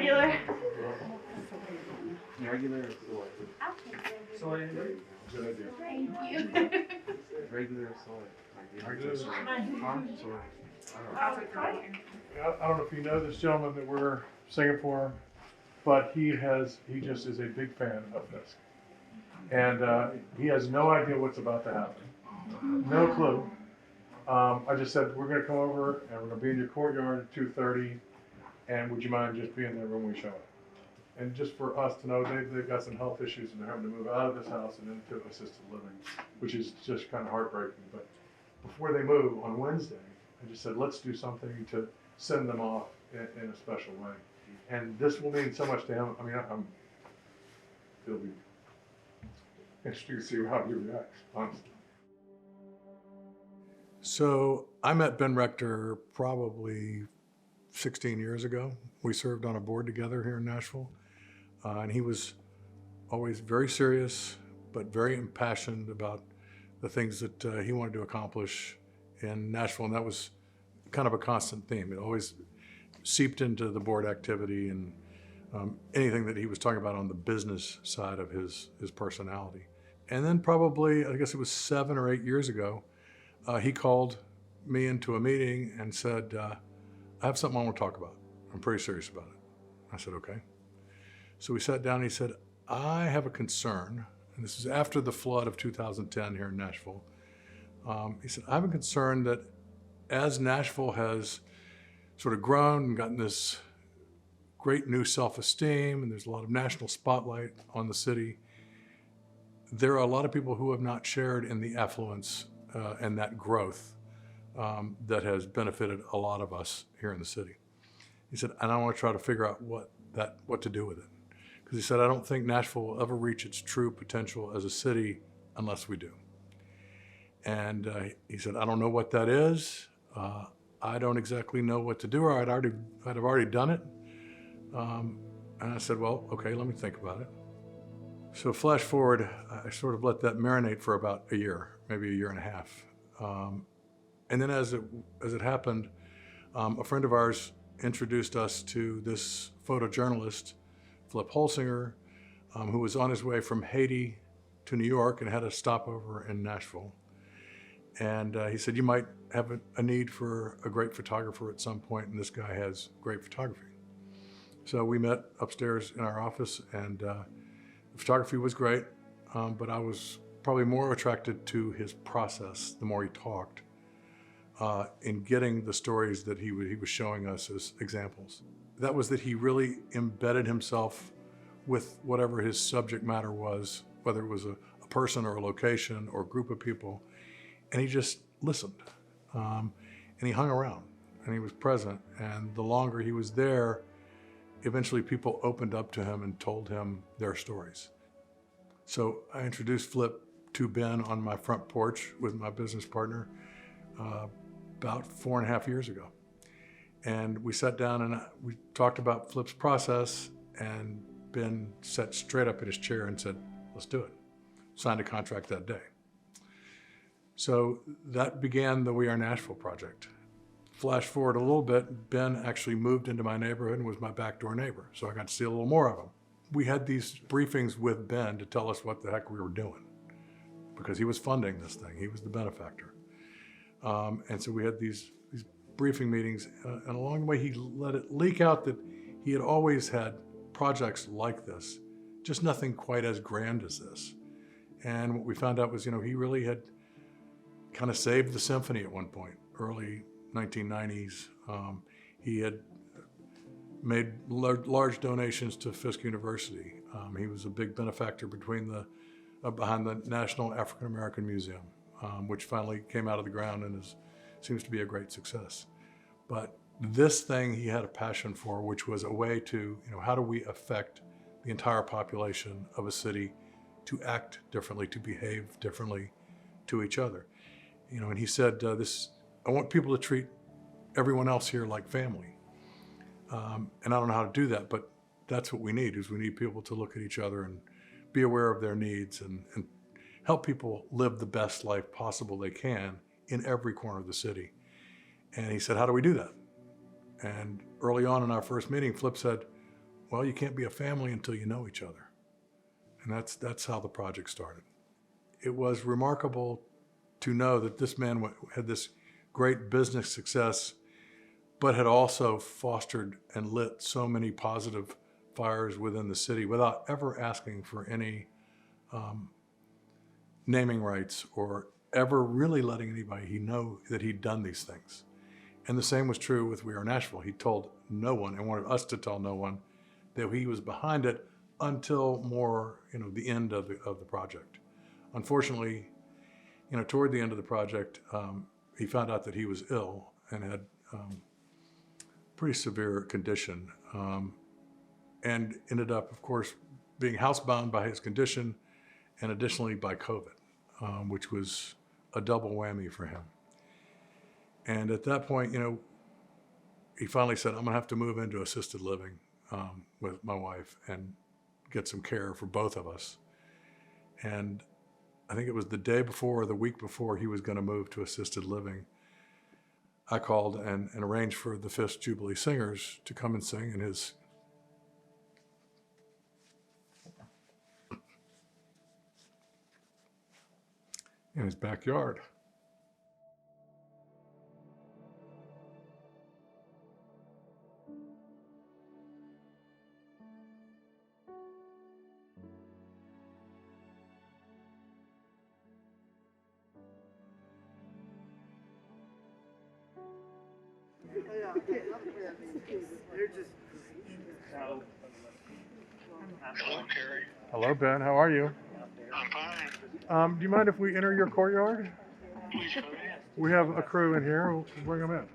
Regular. Regular or soy? Soy. Good idea. Thank you. Regular or soy? Regular soy. Soy. I don't know if you know this gentleman that we're singing for, but he just is a big fan of Fisk. And he has no idea what's about to happen. No clue. I just said, we're gonna come over and we're gonna be in your courtyard at 2:30, and would you mind just being there when we show up? And just for us to know, they've got some health issues and they're having to move out of this house and into assisted living, which is just kind of heartbreaking. But before they move on Wednesday, I just said, let's do something to send them off in a special way. And this will mean so much to him. I mean, it'll be interesting to see how he reacts, honestly. So I met Ben Rechter probably 16 years ago. We served on a board together here in Nashville. And he was always very serious, but very impassioned about the things that he wanted to accomplish in Nashville. And that was kind of a constant theme. It always seeped into the board activity and anything that he was talking about on the business side of his personality. And then probably, I guess it was 7 or 8 years ago, he called me into a meeting and said, I have something I want to talk about. I'm pretty serious about it. I said, okay. So we sat down and he said, I have a concern, and this is after the flood of 2010 here in Nashville. He said, I have a concern that as Nashville has sort of grown and gotten this great new self-esteem, and there's a lot of national spotlight on the city, there are a lot of people who have not shared in the affluence and that growth that has benefited a lot of us here in the city. He said, and I want to try to figure out what to do with it. Because he said, I don't think Nashville will ever reach its true potential as a city unless we do. And he said, I don't know what that is. I don't exactly know what to do, or I'd have already done it. And I said, well, okay, let me think about it. So flash forward, I sort of let that marinate for about a year, maybe a year and a half. And then as it happened, a friend of ours introduced us to this photojournalist, Flip Holsinger, who was on his way from Haiti to New York and had a stopover in Nashville. And he said, you might have a need for a great photographer at some point, and this guy has great photography. So we met upstairs in our office, and the photography was great, but I was probably more attracted to his process the more he talked in getting the stories that he was showing us as examples. That was that he really embedded himself with whatever his subject matter was, whether it was a person or a location or a group of people, and he just listened. And he hung around, and he was present, and the longer he was there, eventually people opened up to him and told him their stories. So I introduced Flip to Ben on my front porch with my business partner about 4.5 years ago. And we sat down and we talked about Flip's process, and Ben sat straight up in his chair and said, let's do it. Signed a contract that day. So that began the We Are Nashville project. Flash forward a little bit, Ben actually moved into my neighborhood and was my backdoor neighbor, so I got to see a little more of him. We had these briefings with Ben to tell us what the heck we were doing, because he was funding this thing. He was the benefactor. And so we had these briefing meetings, and along the way he let it leak out that he had always had projects like this, just nothing quite as grand as this. And what we found out was, he really had kind of saved the symphony at one point, early 1990s. He had made large donations to Fisk University. He was a big benefactor behind the National African American Museum, which finally came out of the ground and seems to be a great success. But this thing he had a passion for, which was a way to, how do we affect the entire population of a city to act differently, to behave differently to each other. And he said, I want people to treat everyone else here like family. And I don't know how to do that, but that's what we need, is we need people to look at each other and be aware of their needs and help people live the best life possible they can in every corner of the city. And he said, how do we do that? And early on in our first meeting, Flip said, well, you can't be a family until you know each other. And that's how the project started. It was remarkable to know that this man had this great business success, but had also fostered and lit so many positive fires within the city without ever asking for any naming rights or ever really letting anybody know that he'd done these things. And the same was true with We Are Nashville. He told no one and wanted us to tell no one that he was behind it until more, the end of the project. Unfortunately, toward the end of the project, he found out that he was ill and had pretty severe condition, and ended up, of course, being housebound by his condition and additionally by COVID, which was a double whammy for him. And at that point, he finally said, I'm gonna have to move into assisted living with my wife and get some care for both of us. And I think it was the day before or the week before he was gonna move to assisted living, I called and arranged for the Fisk Jubilee Singers to come and sing in his backyard. Hello, Terry. Hello, Ben. How are you? I'm fine. Do you mind if we enter your courtyard? Please go ahead. We have a crew in here. We'll bring them in.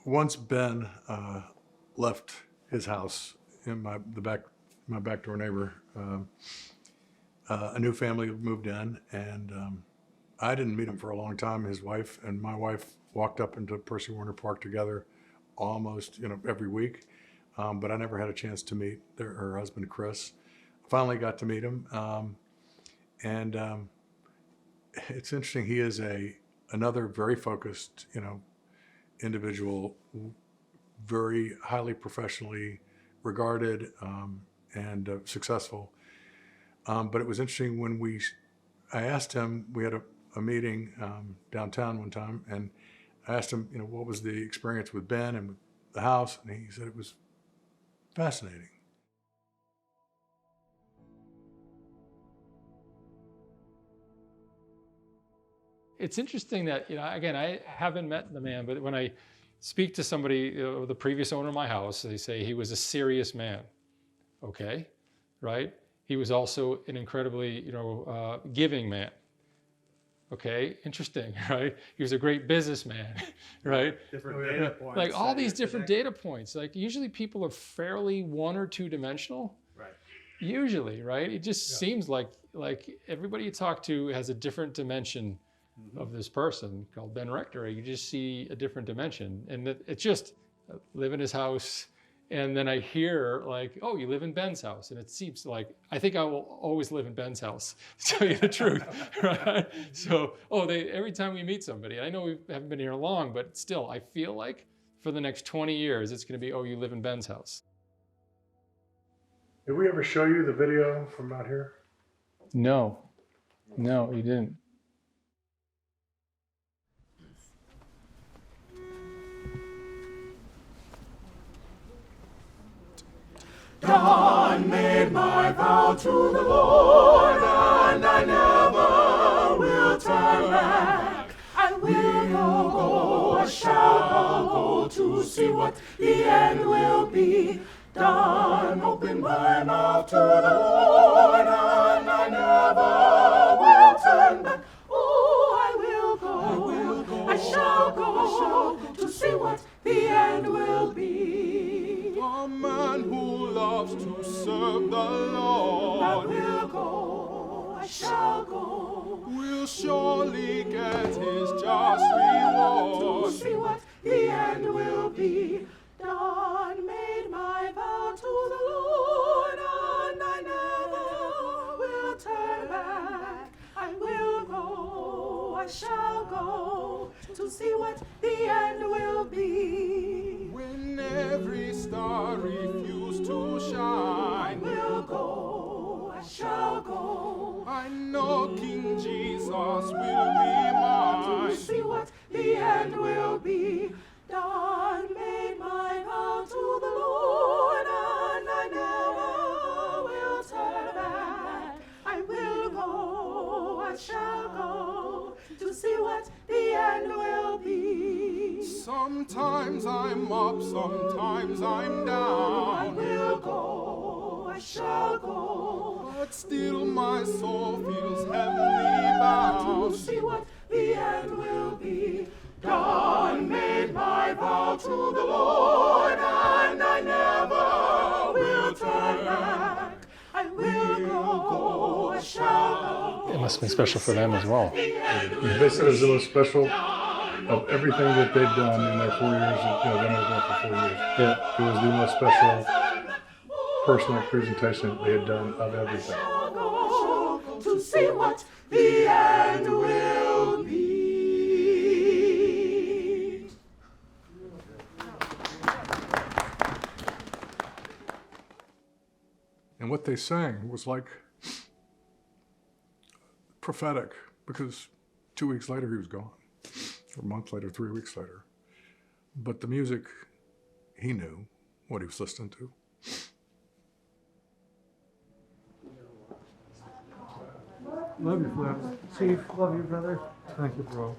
Once Ben left his house in my back door neighbor, a new family moved in, and I didn't meet him for a long time. His wife and my wife walked up into Percy Warner Park together almost every week, but I never had a chance to meet her husband Chris. Finally got to meet him, and it's interesting. He is another very focused individual, very highly professionally regarded and successful. But it was interesting when I asked him, we had a meeting downtown one time, and I asked him, what was the experience with Ben and with the house, and he said it was fascinating. It's interesting that, again, I haven't met the man, but when I speak to somebody, the previous owner of my house, they say he was a serious man. Okay, right? He was also an incredibly, giving man. Okay, interesting, right? He was a great businessman, right? Different data points. Like all these different data points. Like usually people are fairly one or two dimensional. Right. Usually, right? It just seems like everybody you talk to has a different dimension of this person called Ben Rechter. You just see a different dimension, and it's just live in his house. And then I hear like, oh, you live in Ben's house. And it seems like, I think I will always live in Ben's house, to tell you the truth, right? So, every time we meet somebody, I know we haven't been here long, but still, I feel like for the next 20 years, it's gonna be, oh, you live in Ben's house. Did we ever show you the video from out here? No, you didn't. Done made my vow to the Lord, and I never will turn back. I will go, I shall go to see what the end will be. Done open my mouth to the Lord, and I never will turn back. Oh, loves to serve the Lord. I will go, I shall go. Will surely get his just reward. To see what the end will be. Done, made my vow to the Lord, and I never will turn back. I will go, I shall go, to see what the end will be. When every star refused to shine, I will go, I shall go. I know King Jesus will be mine. To see what the end will be. Done, made my vow to the Lord, and I never will turn back. I will go, I shall go, to see what the end will be. Sometimes I'm up, sometimes I'm down. I will go, I shall go, but still my soul feels heavenly bound. To see what the end will be. Done, made my vow to the Lord, and I never will turn back. I will go, I shall go. It must have been special for them as well. They said it was the most special of everything that they've done in their 4 years. They've been over for 4 years. Yeah. It was the most special personal presentation that they had done of everything. To see what the end will be. And what they sang was like prophetic, because 2 weeks later he was gone, or a month later, 3 weeks later. But the music, he knew what he was listening to. Love you, Flip. Chief, love you, brother. Thank you, bro.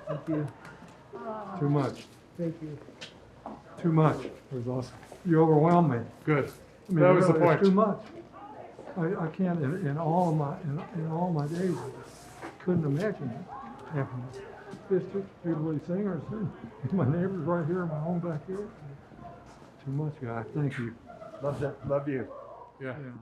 Thank you. Too much. Thank you. Too much. It was awesome. You overwhelmed me. Good. I mean, That was the really, point. it's too much. I can't in all of my days. I couldn't imagine it happening. Fisk Jubilee Singers, and my neighbors right here in my own backyard. Too much, guy. Thank you. Love that. Love you. Yeah. Yeah.